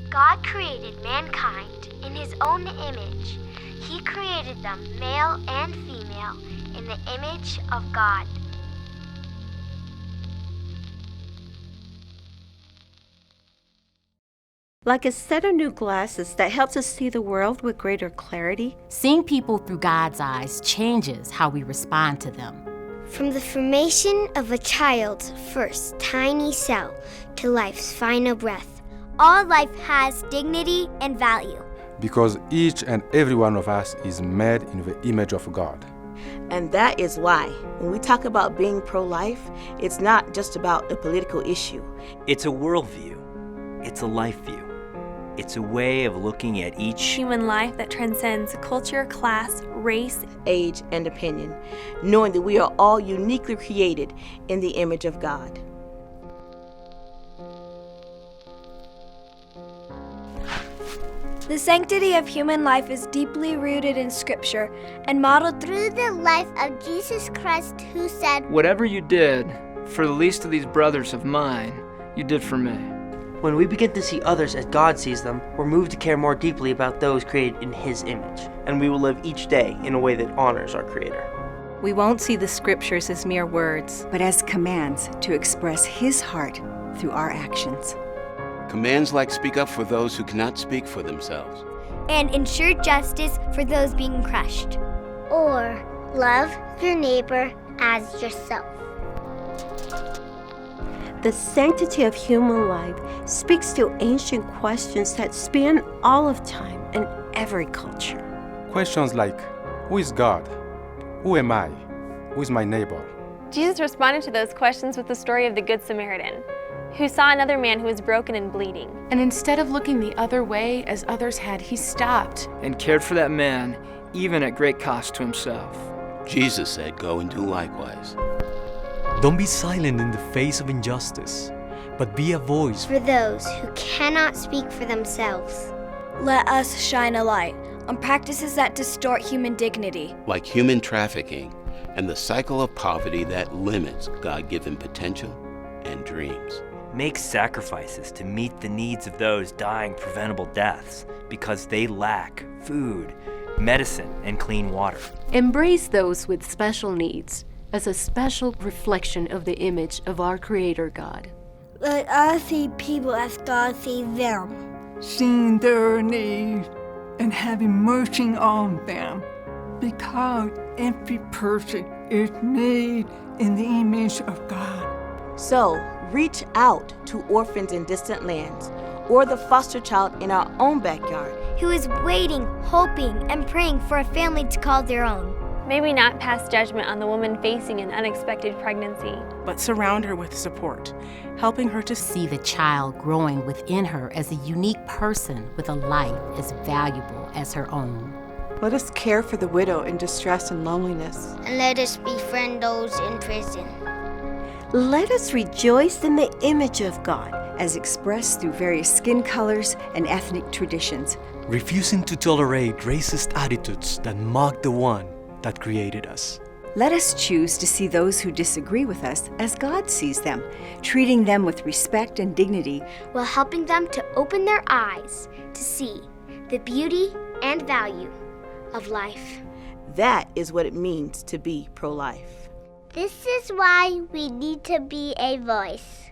God created mankind in his own image. He created them male and female in the image of God. Like a set of new glasses that helps us see the world with greater clarity. Seeing people through God's eyes changes how we respond to them. From the formation of a child's first tiny cell to life's final breath, all life has dignity and value. Because each and every one of us is made in the image of God. And that is why, when we talk about being pro-life, it's not just about a political issue. It's a worldview. It's a life view. It's a way of looking at each human life that transcends culture, class, race, age, and opinion, knowing that we are all uniquely created in the image of God. The sanctity of human life is deeply rooted in Scripture and modeled through the life of Jesus Christ, who said, "Whatever you did for the least of these brothers of mine, you did for me." When we begin to see others as God sees them, we're moved to care more deeply about those created in His image, and we will live each day in a way that honors our Creator. We won't see the Scriptures as mere words, but as commands to express His heart through our actions. Commands like speak up for those who cannot speak for themselves, and ensure justice for those being crushed, or love your neighbor as yourself. The sanctity of human life speaks to ancient questions that span all of time and every culture. Questions like, who is God? Who am I? Who is my neighbor? Jesus responded to those questions with the story of the Good Samaritan, who saw another man who was broken and bleeding. And instead of looking the other way as others had, he stopped and cared for that man, even at great cost to himself. Jesus said, go and do likewise. Don't be silent in the face of injustice, but be a voice for those who cannot speak for themselves. Let us shine a light on practices that distort human dignity, like human trafficking and the cycle of poverty that limits God-given potential and dreams. Make sacrifices to meet the needs of those dying preventable deaths because they lack food, medicine, and clean water. Embrace those with special needs as a special reflection of the image of our Creator God. Let us see people as God sees them. Seeing their needs and having mercy on them, because every person is made in the image of God. So, reach out to orphans in distant lands, or the foster child in our own backyard, who is waiting, hoping, and praying for a family to call their own. May we not pass judgment on the woman facing an unexpected pregnancy, but surround her with support, helping her to see the child growing within her as a unique person with a life as valuable as her own. Let us care for the widow in distress and loneliness. And let us befriend those in prison. Let us rejoice in the image of God, as expressed through various skin colors and ethnic traditions, refusing to tolerate racist attitudes that mock the one that created us. Let us choose to see those who disagree with us as God sees them, treating them with respect and dignity, while helping them to open their eyes to see the beauty and value of life. That is what it means to be pro-life. This is why we need to be a voice.